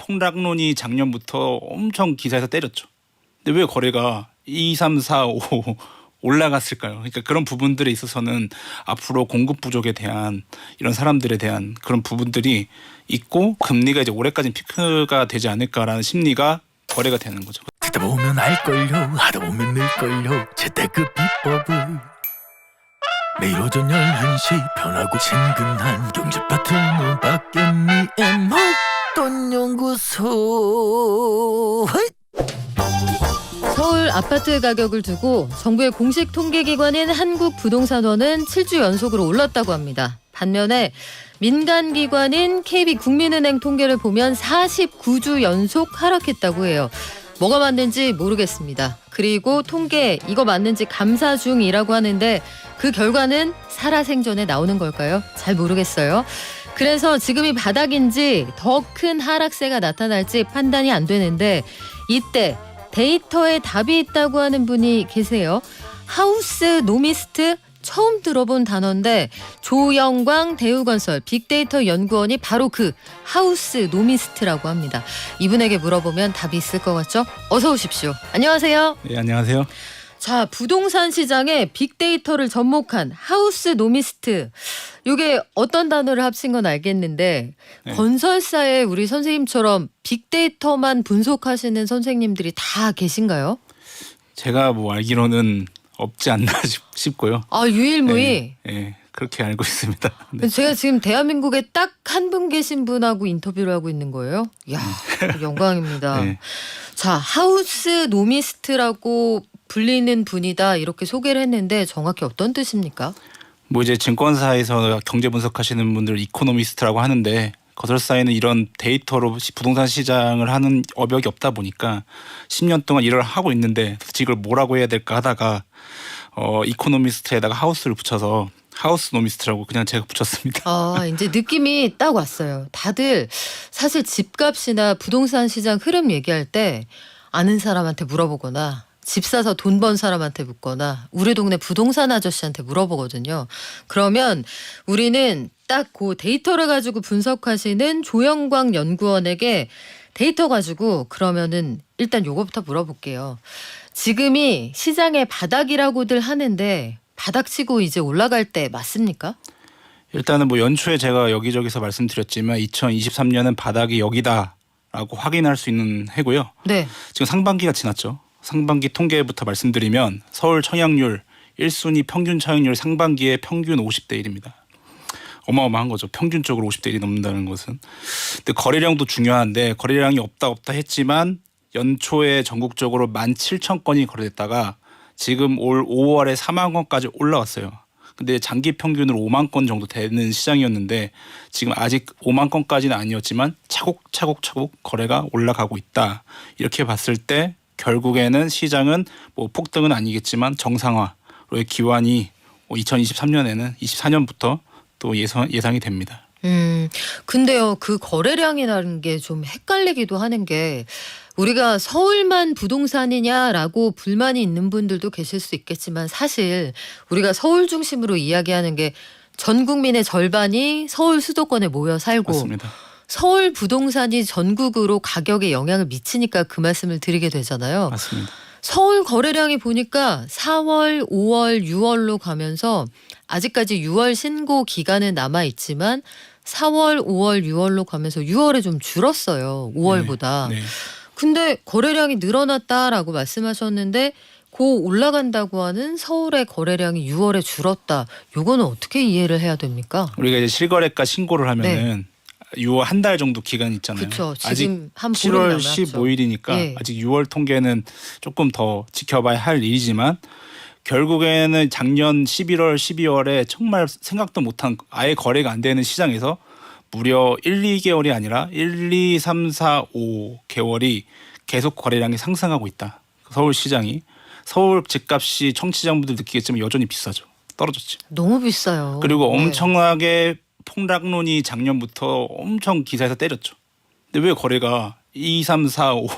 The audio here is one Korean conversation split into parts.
폭락론이 작년부터 엄청 기사에서 때렸죠. 근데 왜 거래가 2, 3, 4, 5 올라갔을까요? 그러니까 그런 부분들에 있어서는 앞으로 공급 부족에 대한 이런 사람들에 대한 그런 부분들이 있고 금리가 이제 올해까지는 피크가 되지 않을까라는 심리가 거래가 되는 거죠. 듣다 보면 알걸요 하다 보면 늘걸요 재테크 비법을 매일 오전 11시 편하고 친근한 경제 파트너 박연미의 목돈 연구소. 서울 아파트 가격을 두고 정부의 공식 통계기관인 한국부동산원은 7주 연속으로 올랐다고 합니다. 반면에 민간기관인 KB국민은행 통계를 보면 49주 연속 하락했다고 해요. 뭐가 맞는지 모르겠습니다. 그리고 통계 이거 맞는지 감사 중이라고 하는데 그 결과는 살아생전에 나오는 걸까요? 잘 모르겠어요. 그래서 지금이 바닥인지 더 큰 하락세가 나타날지 판단이 안 되는데 이때 데이터에 답이 있다고 하는 분이 계세요. 하우스 노미스트 처음 들어본 단어인데 조영광 대우건설 빅데이터 연구원이 바로 그 하우스 노미스트라고 합니다. 이분에게 물어보면 답이 있을 것 같죠? 어서 오십시오. 안녕하세요. 네, 안녕하세요. 자, 부동산 시장에 빅데이터를 접목한 하우스 노미스트. 이게 어떤 단어를 합친 건 알겠는데 네. 건설사에 우리 선생님처럼 빅데이터만 분석하시는 선생님들이 다 계신가요? 제가 뭐 알기로는 없지 않나 싶고요. 아, 유일무이? 네, 네, 그렇게 알고 있습니다. 네. 제가 지금 대한민국에 딱 한 분 계신 분하고 인터뷰를 하고 있는 거예요? 이야, 영광입니다. 네. 자, 하우스 노미스트라고 불리는 분이다 이렇게 소개를 했는데 정확히 어떤 뜻입니까? 뭐 이제 증권사에서 경제 분석하시는 분들 이코노미스트라고 하는데 건설사에는 이런 데이터로 부동산 시장을 하는 업역이 없다 보니까 10년 동안 일을 하고 있는데 도대체 이걸 뭐라고 해야 될까 하다가 이코노미스트에다가 하우스를 붙여서 하우스 노미스트라고 그냥 제가 붙였습니다. 아, 이제 느낌이 딱 왔어요. 다들 사실 집값이나 부동산 시장 흐름 얘기할 때 아는 사람한테 물어보거나 집 사서 돈 번 사람한테 묻거나 우리 동네 부동산 아저씨한테 물어보거든요. 그러면 우리는 딱 그 데이터를 가지고 분석하시는 조영광 연구원에게 데이터 가지고 그러면은 일단 요거부터 물어볼게요. 지금이 시장의 바닥이라고들 하는데 바닥치고 이제 올라갈 때 맞습니까? 일단은 뭐 연초에 제가 여기저기서 말씀드렸지만 2023년은 바닥이 여기다라고 확인할 수 있는 해고요. 네. 지금 상반기가 지났죠. 상반기 통계부터 말씀드리면 서울 청약률 1순위 평균 청약률 상반기에 평균 50대 1입니다. 어마어마한 거죠. 평균적으로 50대 1이 넘는다는 것은. 근데 거래량도 중요한데 거래량이 없다 했지만 연초에 전국적으로 17,000건이 거래됐다가 지금 올 5월에 4만 건까지 올라왔어요. 근데 장기 평균으로 5만 건 정도 되는 시장이었는데 지금 아직 5만 건까지는 아니었지만 차곡차곡 거래가 올라가고 있다. 이렇게 봤을 때 결국에는 시장은 뭐 폭등은 아니겠지만 정상화로의 기반이 2023년에는 24년부터 또 예상이 됩니다. 근데요, 그 거래량이라는 게 좀 헷갈리기도 하는 게 우리가 서울만 부동산이냐라고 불만이 있는 분들도 계실 수 있겠지만 사실 우리가 서울 중심으로 이야기하는 게 전 국민의 절반이 서울 수도권에 모여 살고 맞습니다. 서울 부동산이 전국으로 가격에 영향을 미치니까 그 말씀을 드리게 되잖아요. 맞습니다. 서울 거래량이 보니까 4월, 5월, 6월로 가면서 아직까지 6월 신고 기간은 남아있지만 4월, 5월, 6월로 가면서 6월에 좀 줄었어요. 5월보다. 네. 근데 거래량이 늘어났다라고 말씀하셨는데 고 올라간다고 하는 서울의 거래량이 6월에 줄었다. 요거는 어떻게 이해를 해야 됩니까? 우리가 이제 실거래가 신고를 하면은 6월 한 달 정도 기간 있잖아요. 그렇죠. 아직 지금 한 보름 7월 남았죠. 15일이니까 예. 아직 6월 통계는 조금 더 지켜봐야 할 일이지만 결국에는 작년 11월, 12월에 정말 생각도 못한 아예 거래가 안 되는 시장에서 무려 1, 2개월이 아니라 1, 2, 3, 4, 5개월이 계속 거래량이 상승하고 있다. 서울 시장이. 서울 집값이 청취자분들 느끼겠지만 여전히 비싸죠. 떨어졌지. 너무 비싸요. 그리고 네. 엄청나게 폭락론이 작년부터 엄청 기사에서 때렸죠. 근데 왜 거래가 2, 3, 4, 5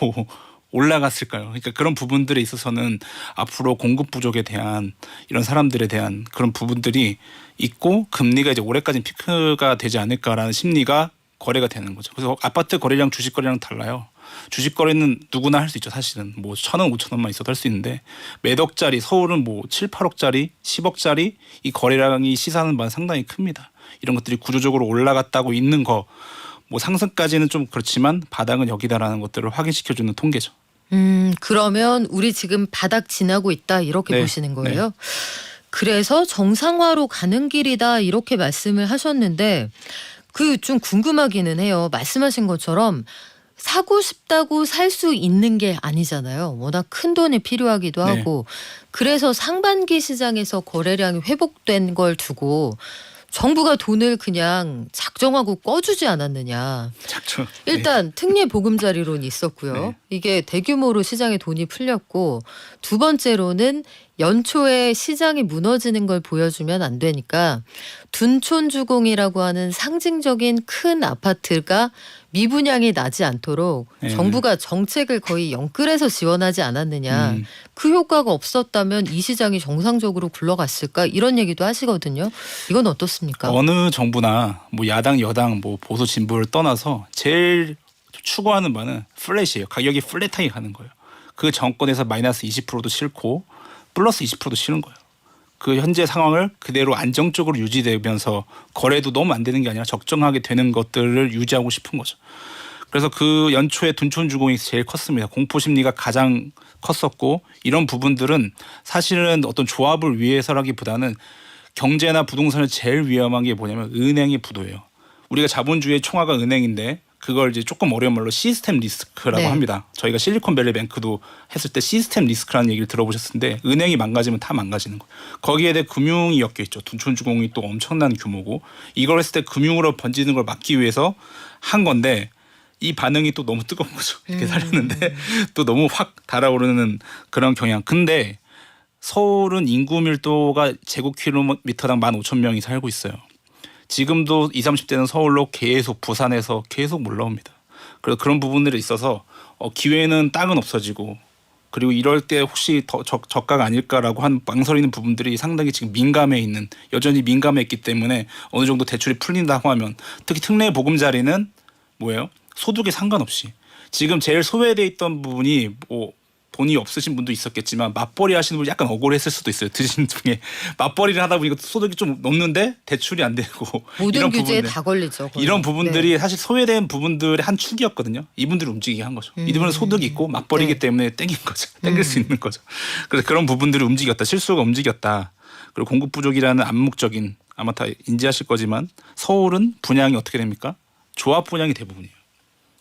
올라갔을까요? 그러니까 그런 부분들에 있어서는 앞으로 공급 부족에 대한 이런 사람들에 대한 그런 부분들이 있고 금리가 이제 올해까지는 피크가 되지 않을까라는 심리가 거래가 되는 거죠. 그래서 아파트 거래량 주식 거래량 달라요. 주식 거래는 누구나 할 수 있죠. 사실은 뭐 1,000원, 5,000원만 있어도 할 수 있는데 몇 억짜리 서울은 뭐 7, 8억짜리, 10억짜리 이 거래량이 시사하는 바는 상당히 큽니다. 이런 것들이 구조적으로 올라갔다고 있는 거 뭐 상승까지는 좀 그렇지만 바닥은 여기다라는 것들을 확인시켜주는 통계죠. 그러면 우리 지금 바닥 지나고 있다 이렇게 네, 보시는 거예요? 그래서 정상화로 가는 길이다 이렇게 말씀을 하셨는데 그 좀 궁금하기는 해요. 말씀하신 것처럼 사고 싶다고 살 수 있는 게 아니잖아요. 워낙 큰 돈이 필요하기도 네. 하고 그래서 상반기 시장에서 거래량이 회복된 걸 두고 정부가 돈을 그냥 작정하고 꺼주지 않았느냐. 작죠. 일단 특례 보금자리론이 있었고요. 네. 이게 대규모로 시장에 돈이 풀렸고 두 번째로는 연초에 시장이 무너지는 걸 보여주면 안 되니까 둔촌주공이라고 하는 상징적인 큰 아파트가 미분양이 나지 않도록 네. 정부가 정책을 거의 영끌해서 지원하지 않았느냐. 음. 그 효과가 없었다면 이 시장이 정상적으로 굴러갔을까 이런 얘기도 하시거든요. 이건 어떻습니까? 어느 정부나 뭐 야당, 여당, 뭐 보수, 진보를 떠나서 제일 추구하는 바는 플랫이에요. 가격이 플랫하게 가는 거예요. 그 정권에서 마이너스 20%도 싫고 플러스 20%도 싫은 거예요. 그 현재 상황을 그대로 안정적으로 유지되면서 거래도 너무 안 되는 게 아니라 적정하게 되는 것들을 유지하고 싶은 거죠. 그래서 그 연초에 둔촌주공이 제일 컸습니다. 공포 심리가 가장 컸었고 이런 부분들은 사실은 어떤 조합을 위해서라기보다는 경제나 부동산을 제일 위험한 게 뭐냐면 은행의 부도예요. 우리가 자본주의의 총화가 은행인데 그걸 이제 조금 어려운 말로 시스템 리스크라고 네. 합니다. 저희가 실리콘밸리 뱅크도 했을 때 시스템 리스크라는 얘기를 들어보셨을 텐데 은행이 망가지면 다 망가지는 거예요. 거기에 대해 금융이 엮여 있죠. 둔촌주공이 또 엄청난 규모고 이걸 했을 때 금융으로 번지는 걸 막기 위해서 한 건데 이 반응이 또 너무 뜨거운 거죠. 이렇게 살렸는데 또 너무 확 달아오르는 그런 경향. 근데 서울은 인구 밀도가 제곱킬로미터당 15,000명이 살고 있어요. 지금도 20, 30대는 서울로 계속 부산에서 계속 올라옵니다. 그래서 그런 부분들이 있어서 기회는 땅은 없어지고 그리고 이럴 때 혹시 더 저가가 아닐까라고 한 망설이는 부분들이 상당히 지금 민감해 있는 여전히 민감해 있기 때문에 어느 정도 대출이 풀린다고 하면 특히 특례 보금자리는 뭐예요? 소득에 상관없이 지금 제일 소외돼 있던 부분이 뭐 돈이 없으신 분도 있었겠지만 맞벌이 하시는 분이 약간 억울했을 수도 있어요. 드신 중에 맞벌이를 하다 보니까 소득이 좀 넘는데 대출이 안 되고 모든 이런 규제에 부분들. 다 걸리죠. 거의. 이런 부분들이 네. 사실 소외된 부분들의 한 축이었거든요. 이분들을 움직이게 한 거죠. 이분은 소득이 있고 맞벌이기 네. 때문에 땡긴 거죠. 땡길 수 있는 거죠. 그래서 그런 부분들을 움직였다. 실수가 움직였다. 그리고 공급 부족이라는 암묵적인 아마 다 인지하실 거지만 서울은 분양이 어떻게 됩니까? 조합 분양이 대부분이에요.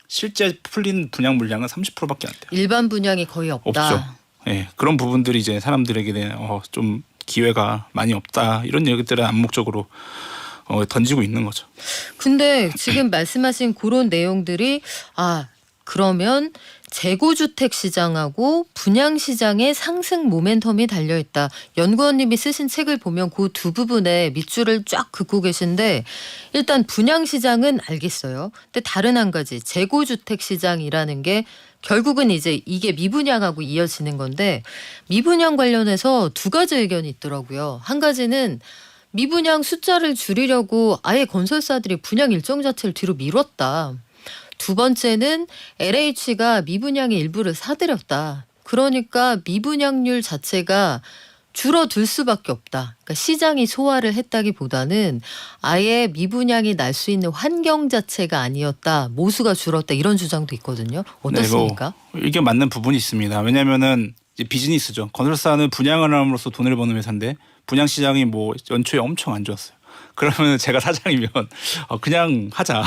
실제 풀린 분양 물량은 30%밖에 안 돼요. 일반 분양이 거의 없다. 없죠. 예, 그런 부분들이 이제 사람들에게 대한 좀 기회가 많이 없다 이런 얘기들을 암묵적으로 던지고 있는 거죠. 근데 지금 말씀하신 그런 내용들이 그러면 재고주택 시장하고 분양 시장의 상승 모멘텀이 달려있다. 연구원님이 쓰신 책을 보면 그 두 부분에 밑줄을 쫙 긋고 계신데 일단 분양 시장은 알겠어요. 근데 다른 한 가지 재고주택 시장이라는 게 결국은 이제 이게 미분양하고 이어지는 건데 미분양 관련해서 두 가지 의견이 있더라고요. 한 가지는 미분양 숫자를 줄이려고 아예 건설사들이 분양 일정 자체를 뒤로 미뤘다. 두 번째는 LH가 미분양의 일부를 사들였다. 그러니까 미분양률 자체가 줄어들 수밖에 없다. 그러니까 시장이 소화를 했다기보다는 아예 미분양이 날 수 있는 환경 자체가 아니었다. 모수가 줄었다. 이런 주장도 있거든요. 어떻습니까? 네, 이게 맞는 부분이 있습니다. 왜냐하면은 이제 비즈니스죠. 건설사는 분양을 함으로써 돈을 버는 회사인데 분양 시장이 뭐 연초에 엄청 안 좋았어요. 그러면 제가 사장이면 그냥 하자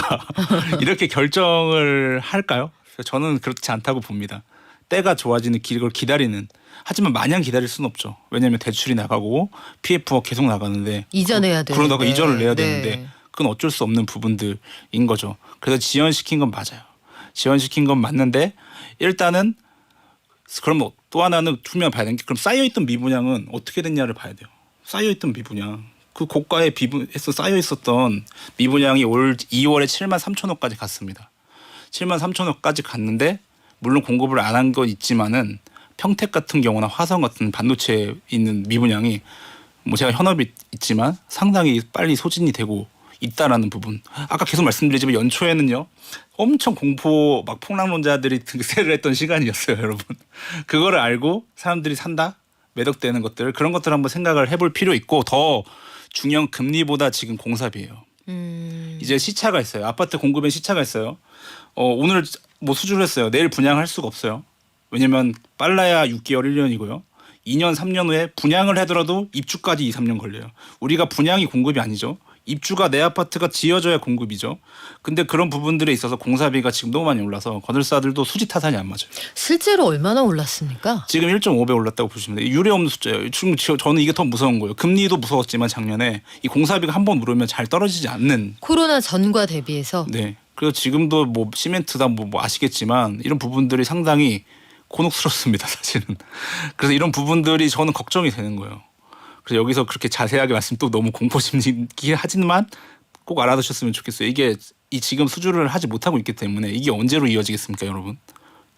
이렇게 결정을 할까요? 저는 그렇지 않다고 봅니다. 때가 좋아지는 걸 기다리는. 하지만 마냥 기다릴 수는 없죠. 왜냐하면 대출이 나가고 PF가 계속 나가는데 이전해야 되는데. 그러다가 이전을 내야 네. 되는데 그건 어쩔 수 없는 부분들인 거죠. 그래서 지연시킨 건 맞아요. 지연시킨 건 맞는데 일단은 그럼 또 하나는 투명 봐야 되는 게 그럼 쌓여있던 미분양은 어떻게 됐냐를 봐야 돼요. 쌓여있던 미분양. 그 고가에 비분해서 쌓여 있었던 미분양이 올 2월에 7만 3천호까지 갔습니다. 7만 3천호까지 갔는데 물론 공급을 안 한 건 있지만은 평택 같은 경우나 화성 같은 반도체에 있는 미분양이 뭐 제가 현업이 있지만 상당히 빨리 소진이 되고 있다라는 부분. 아까 계속 말씀드리지만 연초에는요. 엄청 공포 막 폭락론자들이 등세를 했던 시간이었어요, 여러분. 그거를 알고 사람들이 산다? 매덕되는 것들 그런 것들 한번 생각을 해볼 필요 있고 더 중요한 금리보다 지금 공사비예요. 이제 시차가 있어요. 아파트 공급에 시차가 있어요. 오늘 뭐 수주를 했어요. 내일 분양할 수가 없어요. 왜냐면 빨라야 6개월 1년이고요. 2년 3년 후에 분양을 하더라도 입주까지 2, 3년 걸려요. 우리가 분양이 공급이 아니죠. 입주가 내 아파트가 지어져야 공급이죠. 근데 그런 부분들에 있어서 공사비가 지금 너무 많이 올라서 건설사들도 수지 타산이 안 맞아요. 실제로 얼마나 올랐습니까? 지금 1.5배 올랐다고 보시면 돼요. 유례 없는 숫자예요. 지금 저는 이게 더 무서운 거예요. 금리도 무서웠지만 작년에 이 공사비가 한번 오르면 잘 떨어지지 않는. 코로나 전과 대비해서. 네. 그래서 지금도 뭐 시멘트다 뭐 아시겠지만 이런 부분들이 상당히 곤혹스럽습니다, 사실은. 그래서 이런 부분들이 저는 걱정이 되는 거예요. 그래서 여기서 그렇게 자세하게 말씀 또 너무 공포심이긴 하지만 꼭 알아두셨으면 좋겠어요. 이게 이 지금 수주를 하지 못하고 있기 때문에 이게 언제로 이어지겠습니까, 여러분?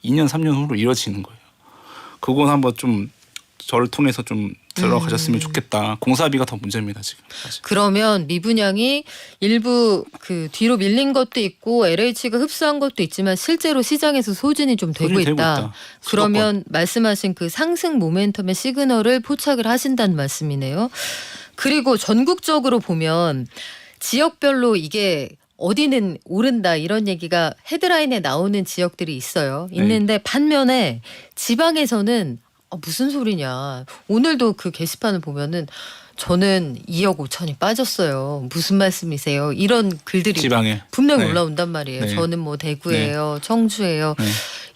2년 3년 후로 이어지는 거예요. 그건 한번 좀 저를 통해서 좀 들어가셨으면 좋겠다. 공사비가 더 문제입니다, 지금. 사실. 그러면 미분양이 일부 그 뒤로 밀린 것도 있고 LH가 흡수한 것도 있지만 실제로 시장에서 소진이 좀 되고 소진이 되고 있다. 있다. 그러면 말씀하신 그 상승 모멘텀의 시그널을 포착을 하신다는 말씀이네요. 그리고 전국적으로 보면 지역별로 이게 어디는 오른다 이런 얘기가 헤드라인에 나오는 지역들이 있어요. 있는데 반면에 지방에서는 무슨 소리냐. 오늘도 그 게시판을 보면은 저는 2억 5천이 빠졌어요. 무슨 말씀이세요? 이런 글들이 지방에 분명히 네. 올라온단 말이에요. 네. 저는 뭐 대구예요. 청주예요. 네.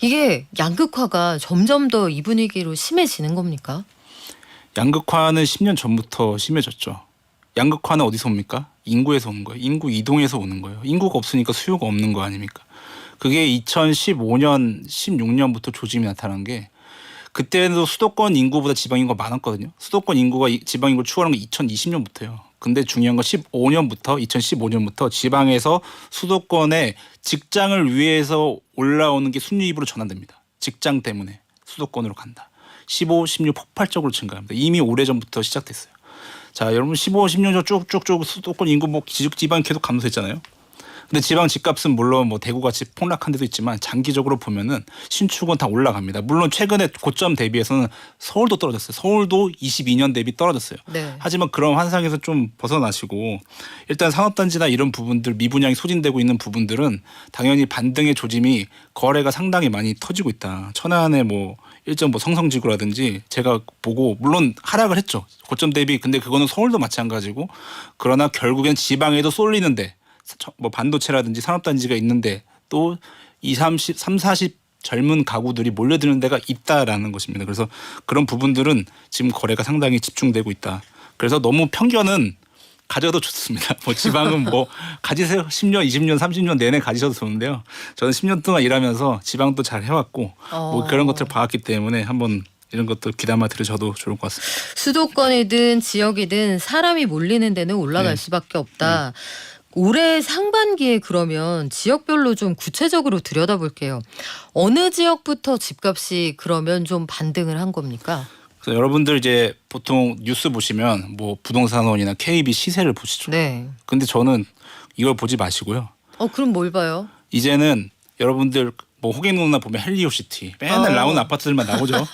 이게 양극화가 점점 더 이 분위기로 심해지는 겁니까? 양극화는 10년 전부터 심해졌죠. 양극화는 어디서 옵니까? 인구에서 오는 거예요. 인구 이동에서 오는 거예요. 인구가 없으니까 수요가 없는 거 아닙니까? 그게 2015년, 16년부터 조짐이 나타난 게 그때도 수도권 인구보다 지방 인구가 많았거든요. 수도권 인구가 지방 인구를 추월한 게 2020년부터예요. 근데 중요한 건 2015년부터 지방에서 수도권에 직장을 위해서 올라오는 게 순유입으로 전환됩니다. 직장 때문에 수도권으로 간다. 15, 16 폭발적으로 증가합니다. 이미 오래전부터 시작됐어요. 자, 여러분 15, 16년 쭉쭉쭉 수도권 인구 뭐 지방 계속 감소했잖아요. 근데 지방 집값은 물론 뭐 대구같이 폭락한 데도 있지만 장기적으로 보면은 신축은 다 올라갑니다. 물론 최근에 고점 대비해서는 서울도 떨어졌어요. 서울도 22년 대비 떨어졌어요. 네. 하지만 그런 환상에서 좀 벗어나시고 일단 산업단지나 이런 부분들 미분양이 소진되고 있는 부분들은 당연히 반등의 조짐이 거래가 상당히 많이 터지고 있다. 천안의 뭐 일점 뭐 성성지구라든지 제가 보고 물론 하락을 했죠. 고점 대비. 근데 그거는 서울도 마찬가지고 그러나 결국엔 지방에도 쏠리는데 뭐 반도체라든지 산업단지가 있는데 또 30, 40 젊은 가구들이 몰려드는 데가 있다라는 것입니다. 그래서 그런 부분들은 지금 거래가 상당히 집중되고 있다. 그래서 너무 편견은 가져도 좋습니다. 뭐 지방은 뭐 가지세요. 10년, 20년, 30년 내내 가지셔도 좋은데요. 저는 10년 동안 일하면서 지방도 잘 해왔고 뭐 그런 것들을 봐왔기 때문에 한번 이런 것들 귀담아 들으셔도 좋을 것 같습니다. 수도권이든 지역이든 사람이 몰리는 데는 올라갈 네. 수밖에 없다. 올해 상반기에 그러면 지역별로 좀 구체적으로 들여다볼게요. 어느 지역부터 집값이 그러면 좀 반등을 한 겁니까? 그래서 여러분들 이제 보통 뉴스 보시면 뭐 부동산원이나 KB 시세를 보시죠. 네. 근데 저는 이걸 보지 마시고요. 그럼 뭘 봐요? 이제는 여러분들 뭐 호갱노나 보면 헬리오시티 맨날 나오는 아파트들만 나오죠.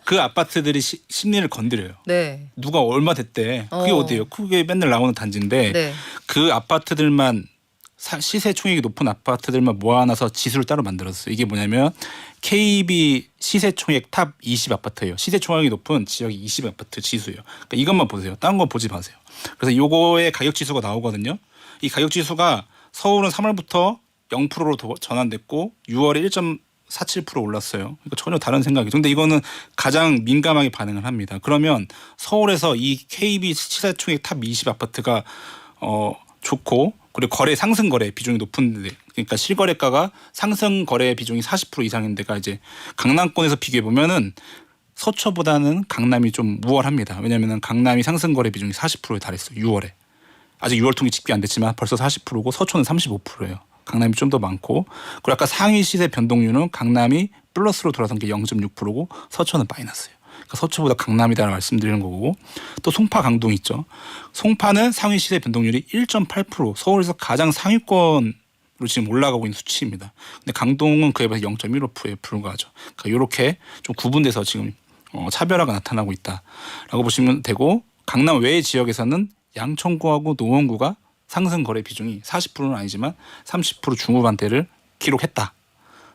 그 아파트들이 심리를 건드려요. 네. 누가 얼마 됐대. 그게 어디예요? 그게 맨날 나오는 단지인데 네. 그 아파트들만 시세 총액이 높은 아파트들만 모아놔서 지수를 따로 만들었어요. 이게 뭐냐면 KB 시세 총액 탑 20 아파트예요. 시세 총액이 높은 지역이 20 아파트 지수예요. 그러니까 이것만 보세요. 다른 거 보지 마세요. 그래서 요거의 가격 지수가 나오거든요. 이 가격 지수가 서울은 3월부터 0%로 전환됐고 6월에 1.47% 올랐어요. 그러니까 전혀 다른 생각이죠. 근데 이거는 가장 민감하게 반응을 합니다. 그러면 서울에서 이 KB 시세 총액 탑 20 아파트가 좋고 그리고 거래 상승 거래 비중이 높은데 그러니까 실거래가가 상승 거래 비중이 40% 이상인 데가 이제 강남권에서 비교해 보면은 서초보다는 강남이 좀 우월합니다. 왜냐하면 강남이 상승 거래 비중이 40%에 달했어요. 6월에. 아직 6월 통계 집계 안 됐지만 벌써 40%고 서초는 35%예요. 강남이 좀 더 많고 그리고 아까 상위 시세 변동률은 강남이 플러스로 돌아선 게 0.6%고 서초는 마이너스예요. 그러니까 서초보다 강남이다라고 말씀드리는 거고 또 송파 강동 있죠. 송파는 상위 시세 변동률이 1.8% 서울에서 가장 상위권으로 지금 올라가고 있는 수치입니다. 근데 강동은 그에 비해서 0.15%에 불과하죠. 그러니까 이렇게 좀 구분돼서 지금 차별화가 나타나고 있다라고 보시면 되고 강남 외의 지역에서는 양천구하고 노원구가 상승 거래 비중이 40%는 아니지만 30% 중후반대를 기록했다.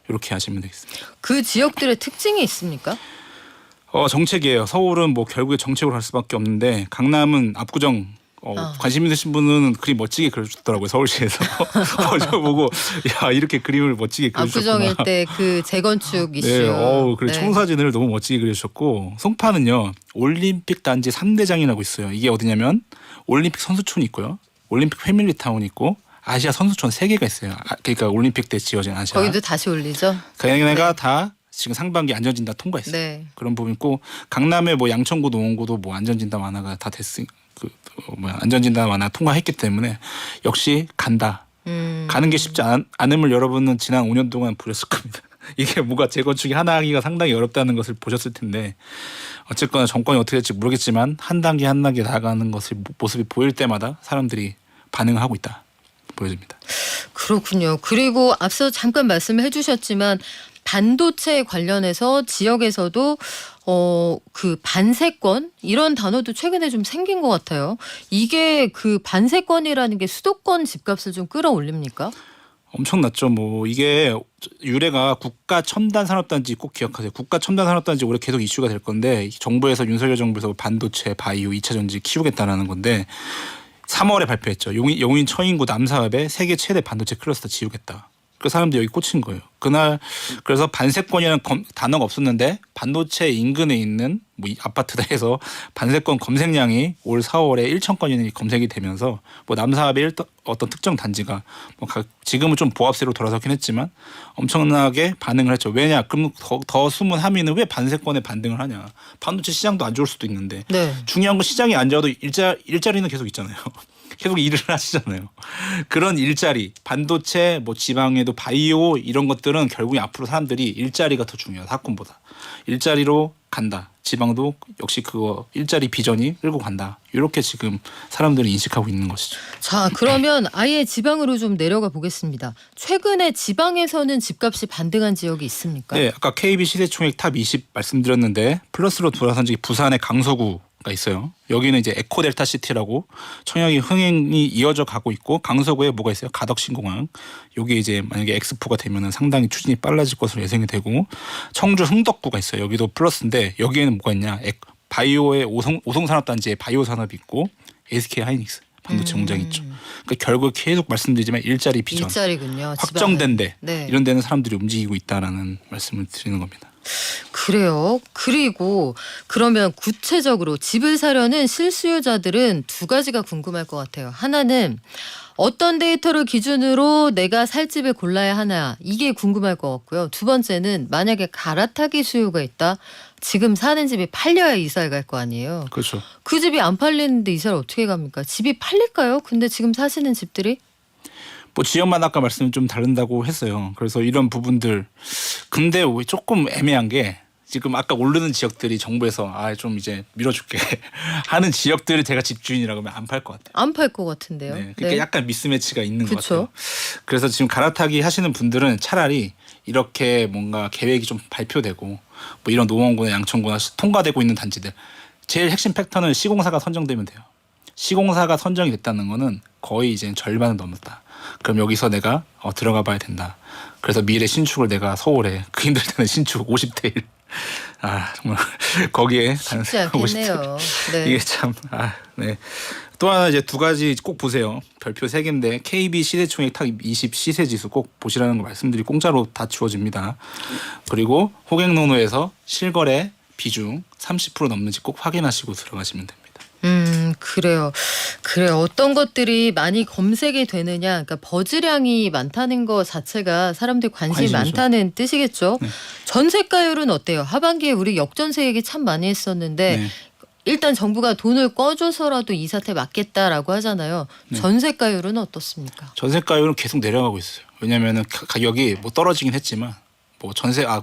이렇게 하시면 되겠습니다. 그 지역들의 특징이 있습니까? 정책이에요. 서울은 뭐 결국에 정책으로 갈 수밖에 없는데 강남은 압구정 관심 있으신 분은 그림 멋지게 그려줬더라고요. 서울시에서. 저 보고 야 이렇게 그림을 멋지게 그려주셨구나. 압구정 일대 그 재건축 이슈. 네, 그리고 네. 청사진을 너무 멋지게 그려주셨고 송파는요. 올림픽 단지 3대장이라고 있어요. 이게 어디냐면 올림픽 선수촌이 있고요. 올림픽 패밀리타운이 있고 아시아 선수촌 3개가 있어요. 그러니까 올림픽 때 지어진 아시아. 거기도 다시 올리죠. 걔네가 다 지금 상반기 안전진단 통과했어요. 네. 그런 부분 있고 강남에 뭐 양천구 노원구도 뭐 안전진단 완화가 다 됐으니 안전진단 완화 통과했기 때문에 역시 간다. 가는 게 쉽지 않음을 여러분은 지난 5년 동안 보셨을 겁니다. 이게 뭐가 재건축이 하나 하기가 상당히 어렵다는 것을 보셨을 텐데 어쨌거나 정권이 어떻게 될지 모르겠지만 한 단계 한 단계 나아가는 것을 모습이 보일 때마다 사람들이 반응을 하고 있다 보여집니다. 그렇군요. 그리고 앞서 잠깐 말씀해 주셨지만 반도체 관련해서 지역에서도 그 반세권 이런 단어도 최근에 좀 생긴 것 같아요. 이게 그 반세권이라는 게 수도권 집값을 좀 끌어올립니까? 엄청났죠. 뭐 이게 유래가 국가 첨단 산업단지 꼭 기억하세요. 국가 첨단 산업단지 올해 계속 이슈가 될 건데 정부에서 윤석열 정부에서 반도체, 바이오, 2차 전지 키우겠다라는 건데 3월에 발표했죠. 용인 처인구 남사읍에 세계 최대 반도체 클러스터 지우겠다. 그 사람들이 여기 꽂힌 거예요. 그날 그래서 반세권이라는 단어가 없었는데 반도체 인근에 있는 뭐 아파트다 해서 반세권 검색량이 올 4월에 1,000건이 검색이 되면서 뭐 남사읍의 어떤 특정 단지가 뭐 지금은 좀 보합세로 돌아서긴 했지만 엄청나게 반응을 했죠. 왜냐? 그럼 더 숨은 함의는 왜 반세권에 반등을 하냐? 반도체 시장도 안 좋을 수도 있는데 네. 중요한 건 시장이 안 좋아도 일자리는 계속 있잖아요. 계속 일을 하시잖아요. 그런 일자리, 반도체, 뭐 지방에도 바이오 이런 것들은 결국에 앞으로 사람들이 일자리가 더 중요하다. 사건보다. 일자리로 간다. 지방도 역시 그거 일자리 비전이 끌고 간다. 이렇게 지금 사람들이 인식하고 있는 것이죠. 자, 그러면 아예 지방으로 좀 내려가 보겠습니다. 최근에 지방에서는 집값이 반등한 지역이 있습니까? 네, 아까 KB 시세총액 탑 20 말씀드렸는데 플러스로 돌아선 적이 부산의 강서구가 있어요. 여기는 이제 에코델타 시티라고 청약이 흥행이 이어져 가고 있고 강서구에 뭐가 있어요? 가덕신공항. 여기 이제 만약에 엑스포가 되면은 상당히 추진이 빨라질 것으로 예상이 되고 청주 흥덕구가 있어요. 여기도 플러스인데 여기에는 뭐가 있냐? 바이오의 오송산업단지에 바이오 산업이 있고 SK 하이닉스 반도체 공장이 있죠. 그러니까 결국 계속 말씀드리지만 일자리 비전 일자리군요. 확정된 데 네. 이런 데는 사람들이 움직이고 있다라는 말씀을 드리는 겁니다. 그래요. 그리고 그러면 구체적으로 집을 사려는 실수요자들은 두 가지가 궁금할 것 같아요. 하나는 어떤 데이터를 기준으로 내가 살 집을 골라야 하나 이게 궁금할 것 같고요. 두 번째는 만약에 갈아타기 수요가 있다. 지금 사는 집이 팔려야 이사를 갈 거 아니에요. 그렇죠. 그 집이 안 팔리는데 이사를 어떻게 갑니까? 집이 팔릴까요? 근데 지금 사시는 집들이? 뭐 지역마다 아까 말씀 좀 다른다고 했어요. 그래서 이런 부분들 근데 조금 애매한 게 지금 아까 오르는 지역들이 정부에서 좀 이제 밀어줄게 하는 지역들을 제가 집주인이라고 하면 안 팔 것 같아요. 안 팔 것 같은데요. 네, 그러니까 약간 미스매치가 있는 것 그쵸? 같아요. 그래서 지금 갈아타기 하시는 분들은 차라리 이렇게 뭔가 계획이 좀 발표되고 뭐 이런 노원구나 양천구나 통과되고 있는 단지들 제일 핵심 팩터는 시공사가 선정되면 돼요. 시공사가 선정이 됐다는 거는 거의 이제 절반은 넘었다. 그럼 여기서 내가 들어가 봐야 된다. 그래서 미래 신축을 내가 서울에 그 힘들 때는 신축 50대 1. 정말 거기에 쉽지 않겠네요. 네. 이게 참 네. 또 하나 이제 두 가지 꼭 보세요. 별표 3개인데 KB 시세총액 탑 20 시세지수 꼭 보시라는 거 말씀드리고 공짜로 다 주어집니다. 그리고 호갱노노에서 실거래 비중 30% 넘는지 꼭 확인하시고 들어가시면 됩니다. 그래요. 어떤 것들이 많이 검색이 되느냐, 그러니까 버즈량이 많다는 것 자체가 사람들 관심이 관심이죠. 많다는 뜻이겠죠. 네. 전세가율은 어때요? 하반기에 우리 역전세 얘기 참 많이 했었는데 네. 일단 정부가 돈을 꺼줘서라도 이 사태 막겠다라고 하잖아요. 네. 전세가율은 어떻습니까? 전세가율은 계속 내려가고 있어요. 왜냐하면 가격이 뭐 떨어지긴 했지만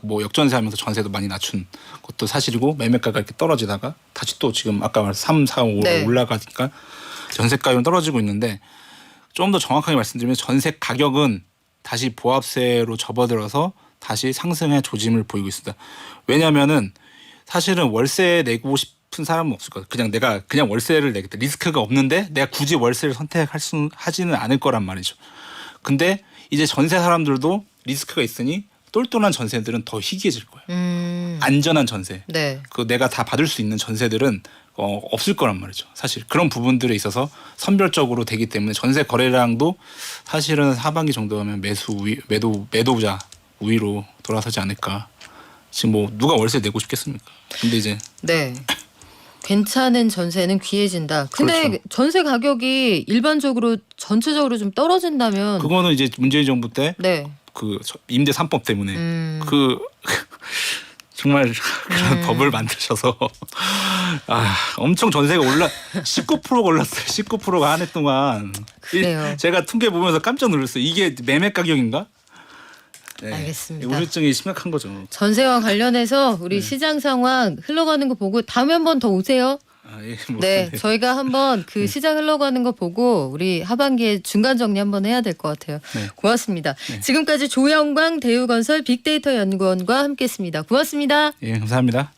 뭐 역전세하면서 전세도 많이 낮춘 것도 사실이고 매매가가 이렇게 떨어지다가 다시 또 지금 아까 말한 3, 4, 5로 네. 올라가니까 전세가율은 떨어지고 있는데 좀 더 정확하게 말씀드리면 전세 가격은 다시 보합세로 접어들어서 다시 상승의 조짐을 보이고 있습니다. 왜냐하면은 사실은 월세 내고 싶은 사람은 없을 거예요. 내가 그냥 월세를 내겠다. 리스크가 없는데 내가 굳이 월세를 하지는 않을 거란 말이죠. 근데 이제 전세 사람들도 리스크가 있으니 똘똘한 전세들은 더 희귀해질 거예요. 안전한 전세. 네. 내가 다 받을 수 있는 전세들은 없을 거란 말이죠. 사실 그런 부분들에 있어서 선별적으로 되기 때문에 전세 거래량도 사실은 하반기 정도 하면 매도자 우위로 돌아서지 않을까. 지금 뭐 누가 월세 내고 싶겠습니까? 근데 이제 네. 괜찮은 전세는 귀해진다. 근데 그렇죠. 전세 가격이 일반적으로 전체적으로 좀 떨어진다면 그거는 이제 문재인 정부 때 네. 임대 3법 때문에 정말 그런 법을 만드셔서 엄청 전세가 19%가 올랐어요. 19%가 한 해 동안. 그래요. 제가 통계 보면서 깜짝 놀랐어요. 이게 매매 가격인가? 네. 알겠습니다. 우울증이 심각한 거죠. 전세와 관련해서 우리 시장 상황 흘러가는 거 보고 다음에 한 번 더 오세요. 네, 저희가 한번 그 시장 흘러가는 거 보고 우리 하반기에 중간 정리 한번 해야 될 것 같아요. 네. 고맙습니다. 지금까지 조영광 대우건설 빅데이터 연구원과 함께했습니다. 고맙습니다. 예, 감사합니다.